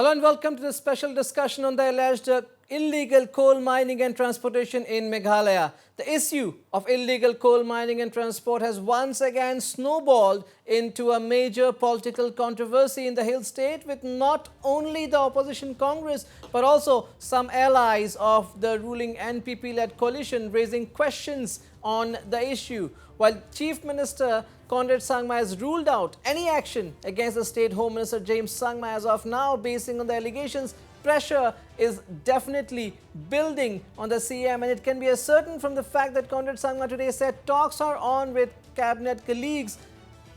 Hello and welcome to the special discussion on the alleged illegal coal mining and transportation in Meghalaya. The issue of illegal coal mining and transport has once again snowballed into a major political controversy in the hill state, with not only the opposition Congress but also some allies of the ruling NPP-led coalition raising questions on the issue. While Chief Minister Conrad Sangma has ruled out any action against the State Home Minister James Sangma as of now, basing on the allegations, pressure is definitely building on the CM, and it can be ascertained from the fact that Conrad Sangma today said talks are on with cabinet colleagues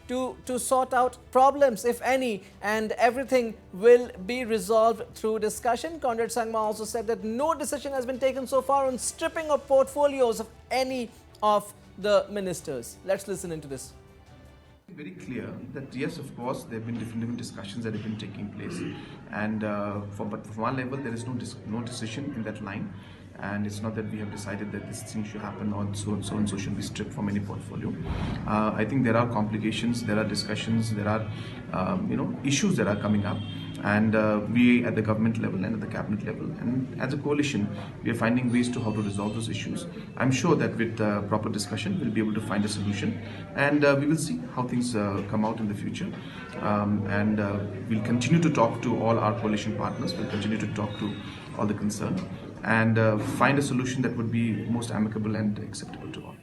to sort out problems, if any, and everything will be resolved through discussion. Conrad Sangma also said that no decision has been taken so far on stripping of portfolios of any of the ministers. Let's listen into this. Very clear that yes, of course, there have been different discussions that have been taking place, and but from one level there is no decision in that line, and it's not that we have decided that this thing should happen or so and so should be stripped from any portfolio. I think there are complications, there are discussions, there are issues that are coming up. And we at the government level and at the cabinet level and as a coalition, we are finding ways to how to resolve those issues. I'm sure that with proper discussion, we'll be able to find a solution, and we will see how things come out in the future. We'll continue to talk to all our coalition partners. We'll continue to talk to all the concerned and find a solution that would be most amicable and acceptable to all.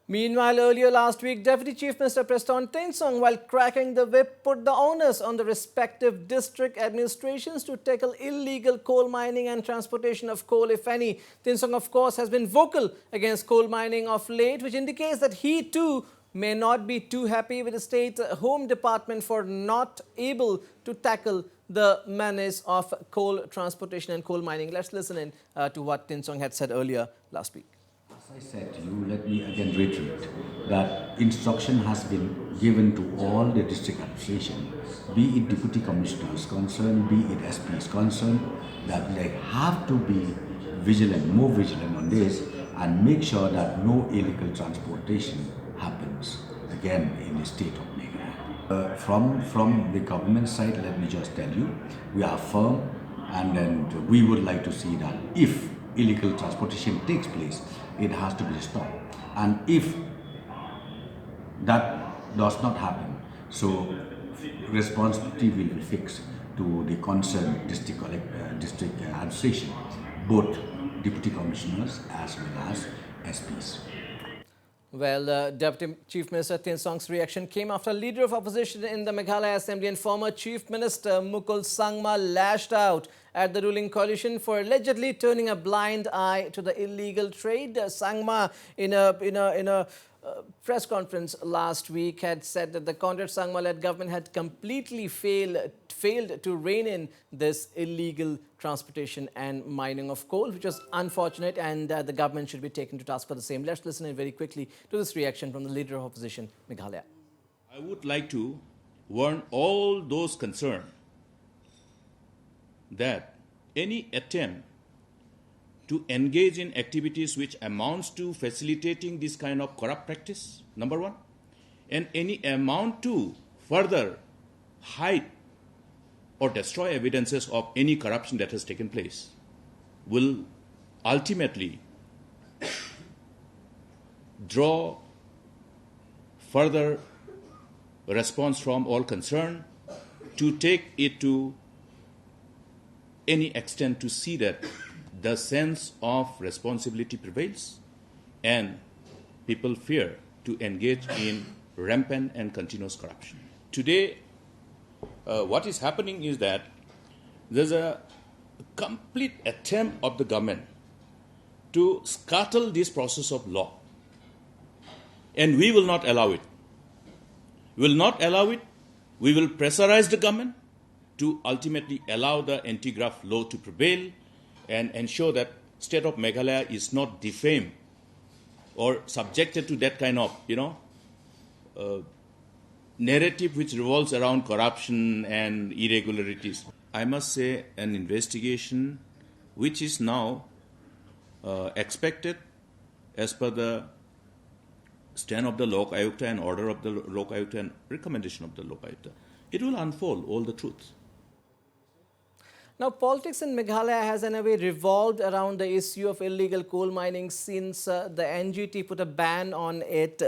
Meanwhile, earlier last week, Deputy Chief Minister Preston Tinsong, while cracking the whip, put the onus on the respective district administrations to tackle illegal coal mining and transportation of coal, if any. Tinsong, of course, has been vocal against coal mining of late, which indicates that he too may not be too happy with the State Home Department for not able to tackle the menace of coal transportation and coal mining. Let's listen in to what Tinsong had said earlier last week. As I said to you, let me again reiterate that instruction has been given to all the district administration, be it deputy commissioners concerned, be it SPs concerned, that they have to be vigilant, more vigilant on this, and make sure that no illegal transportation happens again in the state of Meghalaya. From the government side, let me just tell you, we are firm, and then we would like to see that if illegal transportation takes place, it has to be stopped. And if that does not happen, so responsibility will be fixed to the concerned district administration, both deputy commissioners as well as SPs. Well, Deputy Chief Minister Tinsong's reaction came after Leader of Opposition in the Meghalaya Assembly and former Chief Minister Mukul Sangma lashed out at the ruling coalition for allegedly turning a blind eye to the illegal trade. Sangma, in a press conference last week, had said that the Conrad Sangma-led government had completely failed to rein in this illegal transportation and mining of coal, which was unfortunate, and the government should be taken to task for the same. Let's listen in very quickly to this reaction from the Leader of Opposition, Meghalaya. I would like to warn all those concerned that any attempt to engage in activities which amounts to facilitating this kind of corrupt practice, number one, and any amount to further hide or destroy evidences of any corruption that has taken place will ultimately draw further response from all concerned to take it to any extent to see that the sense of responsibility prevails and people fear to engage in rampant and continuous corruption. Today, what is happening is that there's a complete attempt of the government to scuttle this process of law, and we will not allow it. We will not allow it. We will pressurize the government to ultimately allow the anti-graft law to prevail and ensure that state of Meghalaya is not defamed or subjected to that kind of, narrative which revolves around corruption and irregularities. I must say an investigation which is now expected as per the stand of the Lok Ayukta and order of the Lok Ayukta and recommendation of the Lok Ayukta. It will unfold all the truth. Now, politics in Meghalaya has in a way revolved around the issue of illegal coal mining since the NGT put a ban on it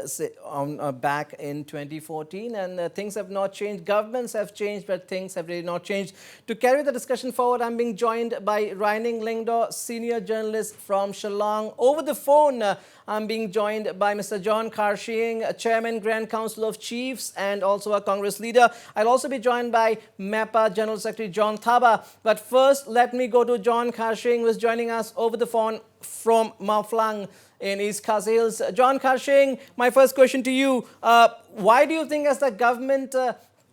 back in 2014, and things have not changed. Governments have changed, but things have really not changed. To carry the discussion forward, I'm being joined by Reining Lingdo, senior journalist from Shillong. Over the phone, I'm being joined by Mr. John Karshing, Chairman, Grand Council of Chiefs, and also a Congress leader. I'll also be joined by MEPA General Secretary John Thaba. But first, let me go to John Karshing, who is joining us over the phone from Mawphlang in East Khas Hills. John Karshing, my first question to you. Why do you think as the government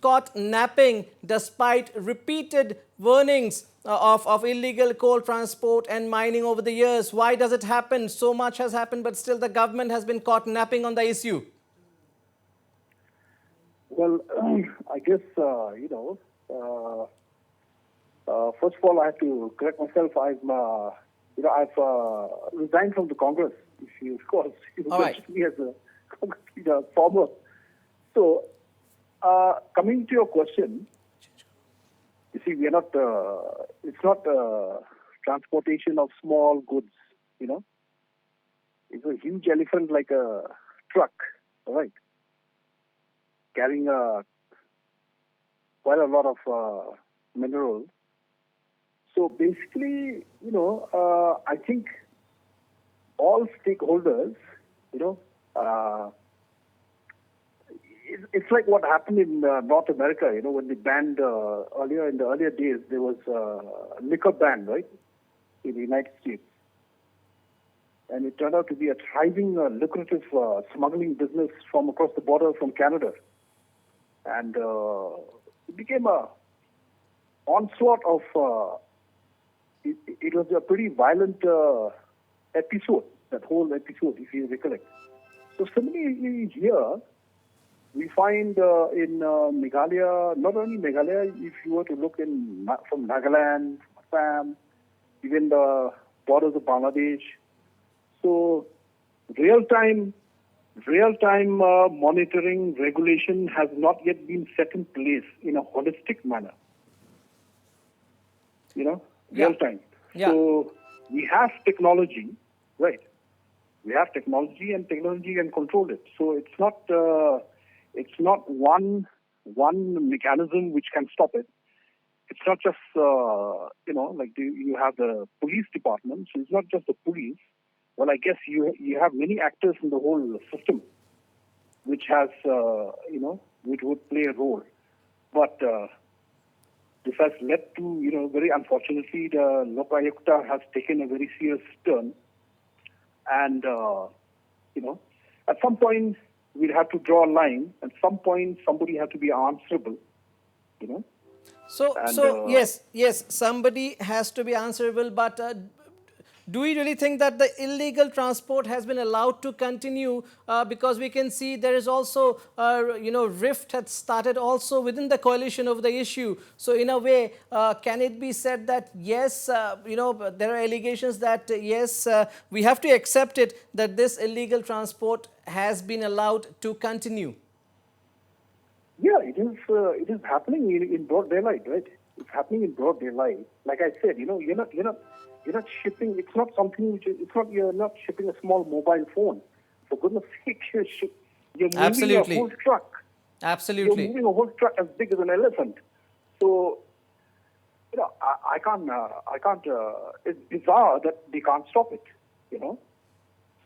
caught napping despite repeated warnings of illegal coal transport and mining over the years? Why does it happen? So much has happened, but still the government has been caught napping on the issue. Well, I guess, first of all, I have to correct myself. I've resigned from the Congress, if you, of course, you mentioned me as a Congress leader, former. So, coming to your question, you see, we are not, it's not transportation of small goods, It's a huge elephant like a truck, all right, carrying quite a lot of minerals. So basically, I think all stakeholders, it's like what happened in North America, when they banned earlier, in the earlier days, there was a liquor ban, right, in the United States. And it turned out to be a thriving, lucrative smuggling business from across the border from Canada. And it became a onslaught of, it was a pretty violent episode, that whole episode, if you recollect. So similarly here, we find in Meghalaya, not only Meghalaya, if you were to look from Nagaland, Assam, even the borders of Bangladesh. So real-time monitoring regulation has not yet been set in place in a holistic manner. Real time. Yeah. So we have technology, right? We have technology, and technology can control it. So it's not one mechanism which can stop it. It's not just you have the police department. So it's not just the police. Well, I guess you have many actors in the whole system, which has which would play a role. But this has led to very unfortunately the Lokayukta has taken a very serious turn, and at some point we'll have to draw a line. At some point somebody has to be answerable. So yes, somebody has to be answerable, but do we really think that the illegal transport has been allowed to continue? Because we can see there is also, rift had started also within the coalition over the issue. So in a way, can it be said that yes, there are allegations that yes, we have to accept it that this illegal transport has been allowed to continue? Yeah, it is happening in broad daylight, right? It's happening in broad daylight. Like I said, you're not shipping. It's not something which is. It's not. You're not shipping a small mobile phone. For goodness' sake, you're moving Absolutely. a whole truck. Absolutely. You're moving a whole truck as big as an elephant. So, I can't. It's bizarre that they can't stop it.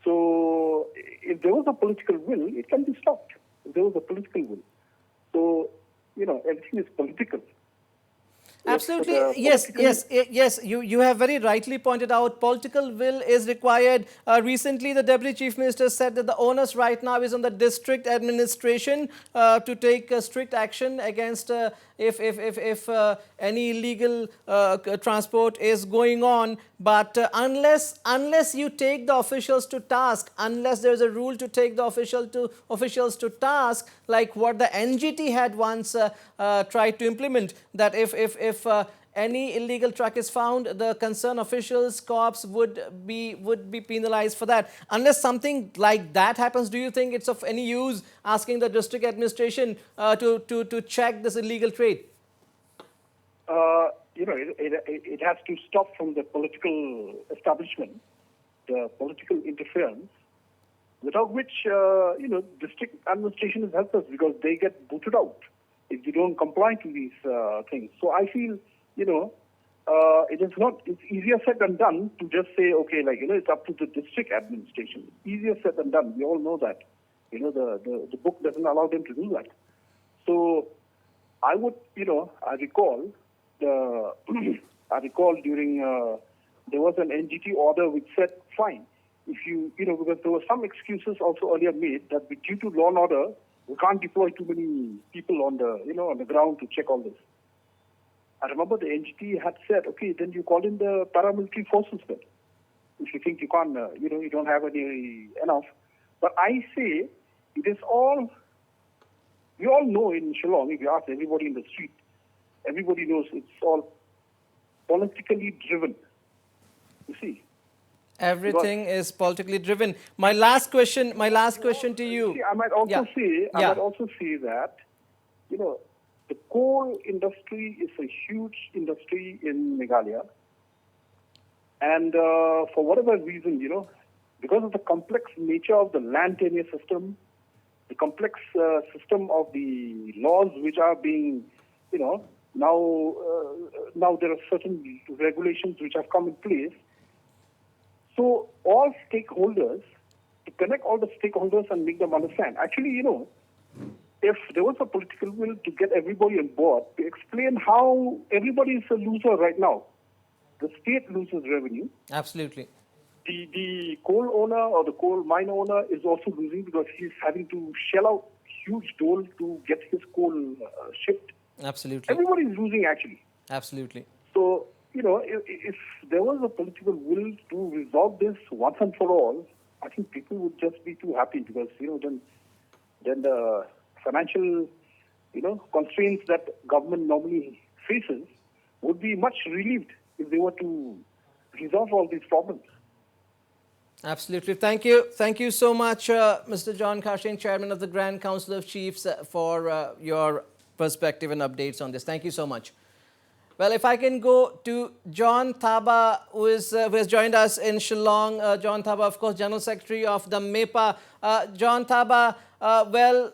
So, if there was a political will, it can be stopped. If there was a political will. So, everything is political. Absolutely. Yes. You have very rightly pointed out political will is required. Recently, the Deputy Chief Minister said that the onus right now is on the district administration to take strict action against if any illegal transport is going on. But unless you take the officials to task, unless there is a rule to take the officials to task, like what the NGT had once tried to implement, that if any illegal truck is found, the concerned officials, cops would be penalized for that. Unless something like that happens, do you think it's of any use asking the district administration to check this illegal trade? it has to stop from the political establishment, the political interference, without which, district administration is helpless because they get booted out if they don't comply to these things. So I feel, it's easier said than done to just say, okay, it's up to the district administration. Easier said than done. We all know that. The book doesn't allow them to do that. So I would, I recall during, there was an NGT order which said, fine, if because there were some excuses also earlier made that due to law and order, we can't deploy too many people on the ground to check all this. I remember the NGT had said, okay, then you call in the paramilitary forces then. If you think you can't, you don't have enough. But I say, it is all, we all know in Shillong, if you ask everybody in the street, everybody knows it's all politically driven. You see? Everything is politically driven. My last question to you. See, I might also say that, the coal industry is a huge industry in Meghalaya. And for whatever reason, because of the complex nature of the land tenure system, the complex system of the laws which are being, now there are certain regulations which have come in place. So all stakeholders, to connect all the stakeholders and make them understand. Actually, if there was a political will to get everybody on board, to explain how everybody is a loser right now. The state loses revenue. Absolutely. The coal owner or the coal mine owner is also losing because he's having to shell out huge toll to get his coal shipped. Absolutely. Everybody is losing actually. Absolutely. So, if there was a political will to resolve this once and for all, I think people would just be too happy because, then the financial, constraints that government normally faces would be much relieved if they were to resolve all these problems. Absolutely. Thank you. Thank you so much, Mr. John Khashing, Chairman of the Grand Council of Chiefs, for your perspective and updates on this. Thank you so much. Well, if I can go to John Thaba, who has joined us in Shillong. John Thaba, of course, General Secretary of the MEPA. John Thaba, well,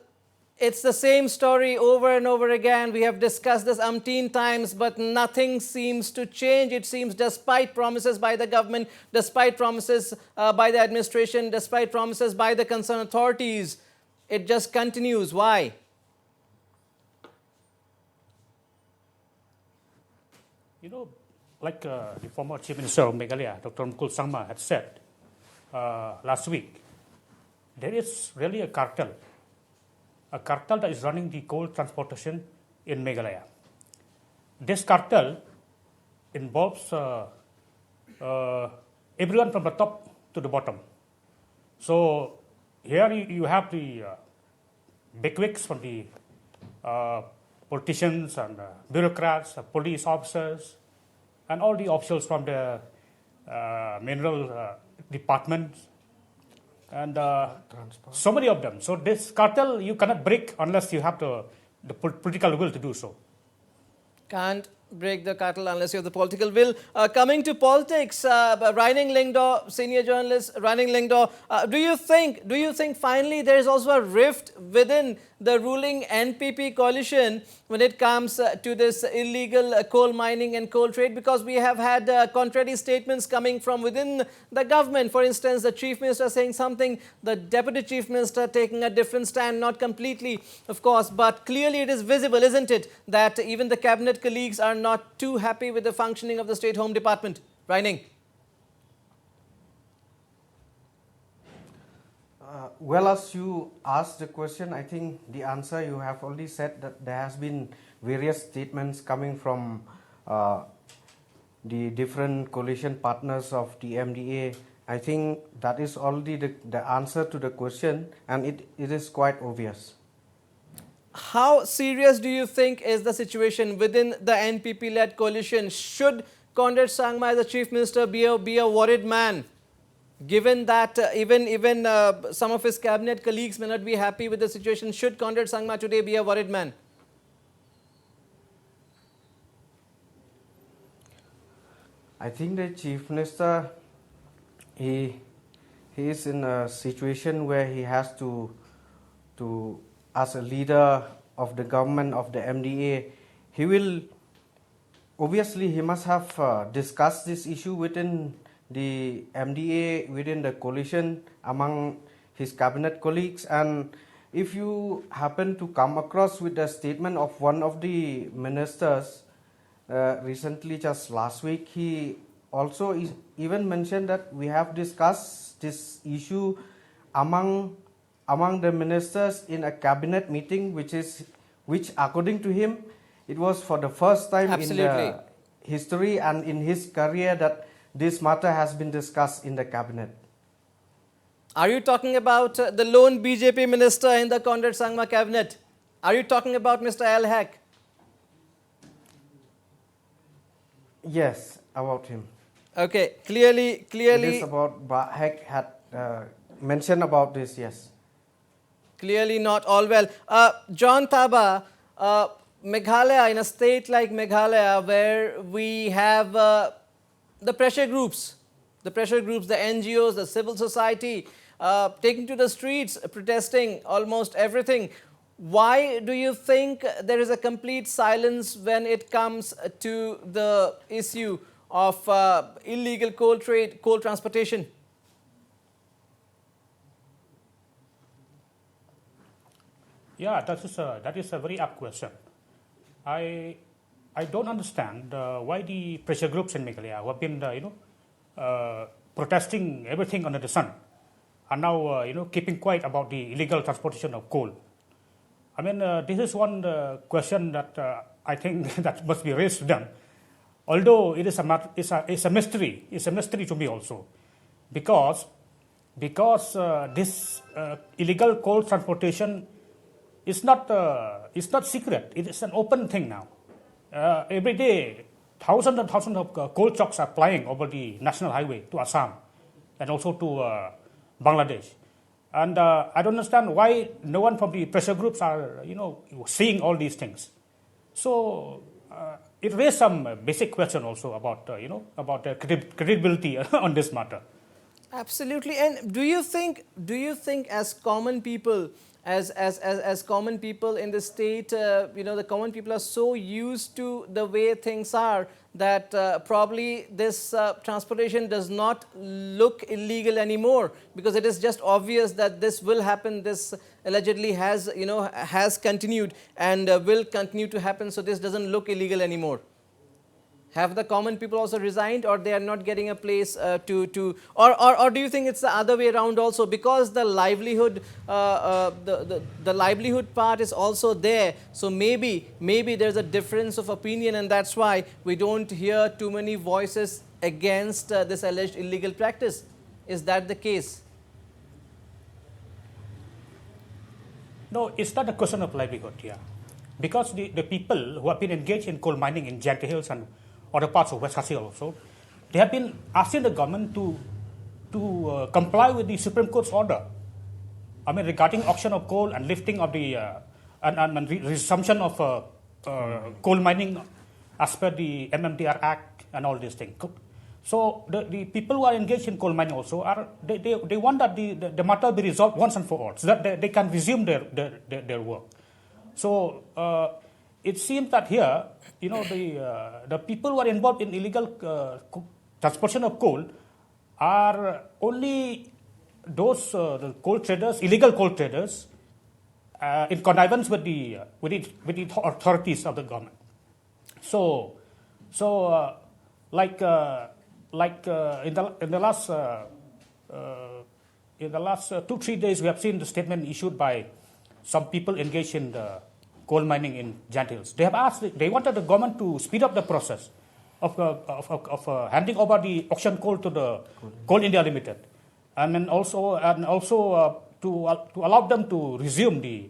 it's the same story over and over again. We have discussed this umpteen times, but nothing seems to change. It seems despite promises by the government, despite promises by the administration, despite promises by the concerned authorities, it just continues. Why? Like the former Chief Minister of Meghalaya, Dr. Mukul Sangma, had said last week, there is really a cartel that is running the coal transportation in Meghalaya. This cartel involves everyone from the top to the bottom. So here you have the bigwigs from the politicians and bureaucrats, police officers, and all the officials from the mineral departments, and so many of them. So this cartel you cannot break unless you have the political will to do so. Can't break the cartel unless you have the political will. Coming to politics, Reining Lingdaw, senior journalist, Reining Lingdaw, do you think finally there is also a rift within the ruling NPP coalition when it comes to this illegal coal mining and coal trade? Because we have had contrary statements coming from within the government. For instance, the Chief Minister saying something, the Deputy Chief Minister taking a different stand, not completely, of course, but clearly it is visible, isn't it, that even the cabinet colleagues are not too happy with the functioning of the State Home Department. Reining. Well, as you asked the question, I think the answer you have already said that there has been various statements coming from the different coalition partners of the MDA. I think that is already the answer to the question, and it is quite obvious. How serious do you think is the situation within the NPP-led coalition? Should Conrad Sangma as the Chief Minister be a worried man? Given that even some of his cabinet colleagues may not be happy with the situation, should Conrad Sangma today be a worried man? I think the Chief Minister, he is in a situation where he has to as a leader of the government of the MDA, he will obviously he must have discussed this issue within the MDA, within the coalition, among his cabinet colleagues. And if you happen to come across with the statement of one of the ministers recently, just last week, he also even mentioned that we have discussed this issue among the ministers in a cabinet meeting, which according to him, it was for the first time Absolutely. in the history and in his career that this matter has been discussed in the cabinet. Are you talking about the lone BJP minister in the Conrad Sangma cabinet? Are you talking about Mr. Al Haq? Yes, about him. Okay, clearly. It is about Haq had mentioned about this, yes. Clearly not all well. John Taba, Meghalaya, in a state like Meghalaya, where we have the pressure groups, the NGOs, the civil society, taking to the streets, protesting almost everything. Why do you think there is a complete silence when it comes to the issue of illegal coal trade, coal transportation? Yeah, that is a very apt question. I don't understand why the pressure groups in Meghalaya who have been protesting everything under the sun are now keeping quiet about the illegal transportation of coal. I mean, this is one question that I think that must be raised to them. Although it is a mystery. It's a mystery to me also, because this illegal coal transportation is not secret. It is an open thing now. Every day, thousands and thousands of coal trucks are plying over the national highway to Assam and also to Bangladesh. And I don't understand why no one from the pressure groups are seeing all these things. So it raised some basic question also about about the credibility on this matter. Absolutely. And do you think as common people, as common people in the state, the common people are so used to the way things are that probably this transportation does not look illegal anymore, because it is just obvious that this will happen. This allegedly has continued and will continue to happen. So this doesn't look illegal anymore. Have the common people also resigned, or they are not getting a place or do you think it's the other way around also, because the livelihood the livelihood part is also there? So maybe there's a difference of opinion, and that's why we don't hear too many voices against this alleged illegal practice. Is that the case? No, it's not a question of livelihood here, because the people who have been engaged in coal mining in Jante Hills and other parts of West Khasi also, they have been asking the government to comply with the Supreme Court's order. I mean, regarding auction of coal and lifting of the and resumption of coal mining as per the MMDR Act and all these things. So the people who are engaged in coal mining also they want that the matter be resolved once and for all, so that they can resume their work. So it seems that here, the people who are involved in illegal transportation of coal are only those the coal traders, illegal coal traders, in connivance with the authorities of the government. So in the last 2-3 days, we have seen the statement issued by some people engaged in the coal mining in Jante Hills. They wanted the government to speed up the process of handing over the auction coal to the Coal India Limited, and then also to allow them to resume the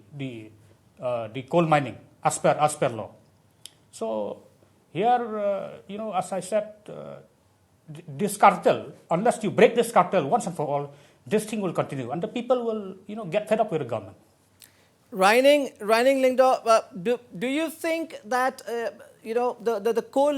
coal mining as per law. So here, as I said, this cartel, unless you break this cartel once and for all, this thing will continue, and the people will get fed up with the government. Reining Lingdo, do you think that the coal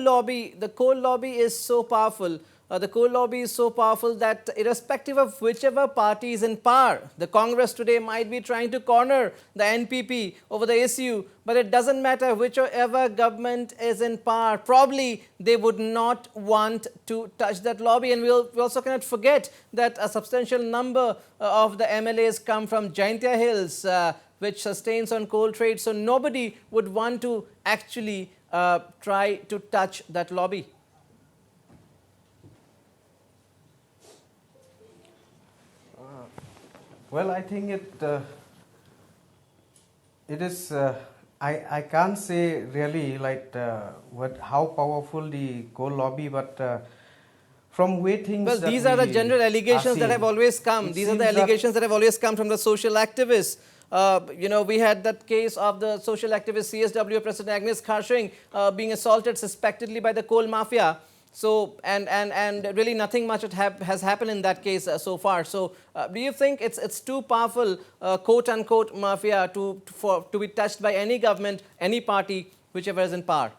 lobby is so powerful. The coal lobby is so powerful that irrespective of whichever party is in power, the Congress today might be trying to corner the NPP over the SU, but it doesn't matter whichever government is in power. Probably they would not want to touch that lobby. And we also cannot forget that a substantial number of the MLAs come from Jaintia Hills, which sustains on coal trade. So nobody would want to actually try to touch that lobby. Well, I think it is. I can't say really like how powerful the coal lobby, but from way things. Well, these are the general allegations that have always come. These are the allegations that have always come from the social activists. We had that case of the social activist CSW President Agnes Kharsing being assaulted suspectedly by the coal mafia. So, and really nothing much has happened in that case so far. So, do you think it's too powerful, quote unquote, mafia to be touched by any government, any party, whichever is in power?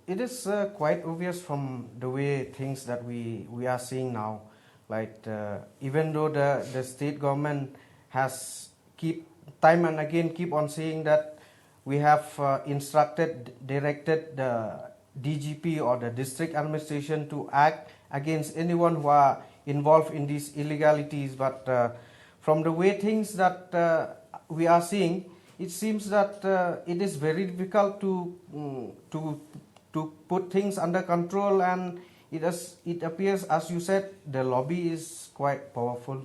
It is quite obvious from the way things that we are seeing now. Like even though the state government has time and again keep on saying that we have directed the DGP or the district administration to act against anyone who are involved in these illegalities. But from the way things that we are seeing, it seems that it is very difficult to put things under control, and it appears, as you said, the lobby is quite powerful.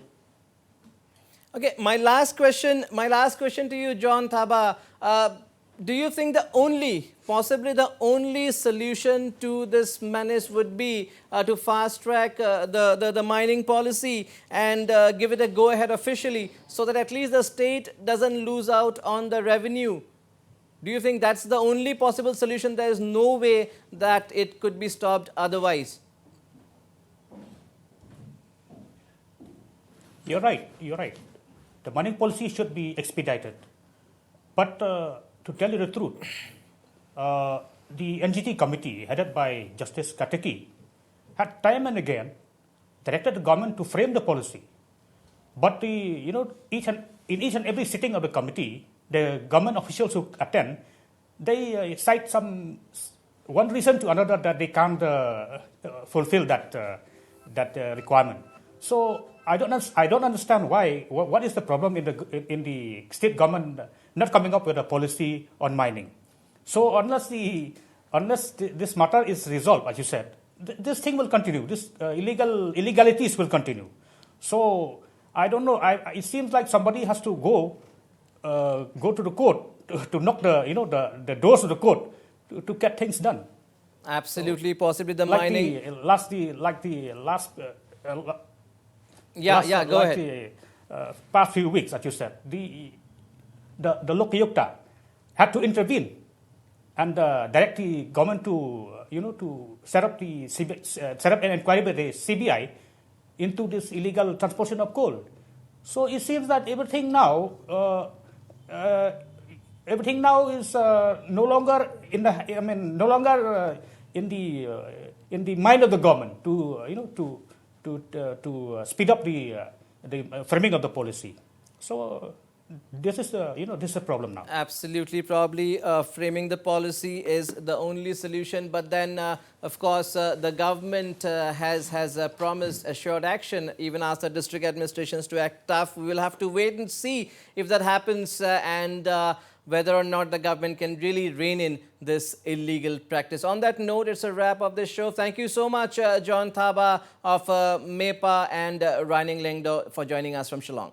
Okay, my last question to you, John Thaba. Do you think possibly the only solution to this menace would be to fast track the mining policy and give it a go ahead officially, so that at least the state doesn't lose out on the revenue? Do you think that's the only possible solution? There is no way that it could be stopped otherwise? You're right. The mining policy should be expedited. But to tell you the truth, the NGT committee headed by Justice Kateki had time and again directed the government to frame the policy. But in each and every sitting of the committee, the government officials who attend, they cite one reason to another that they can't fulfill that requirement. So I don't understand why. What is the problem in the state government not coming up with a policy on mining? So unless this matter is resolved, as you said, this thing will continue. This illegalities will continue. So I don't know. It seems like somebody has to go to the court to knock the doors of the court to get things done. Absolutely, possibly the like mining. Go ahead. Past few weeks, as you said, the Lokayukta had to intervene and direct the government to set up an inquiry by the CBI into this illegal transportation of coal. So it seems that everything now is no longer in the mind of the government to speed up the framing of the policy. So this is a problem now. Absolutely, probably framing the policy is the only solution. But then, of course, the government has promised assured action, even asked the district administrations to act tough. We will have to wait and see if that happens and whether or not the government can really rein in this illegal practice. On that note, it's a wrap of this show. Thank you so much, John Thaba of MEPA and Reining Lengdo for joining us from Shillong.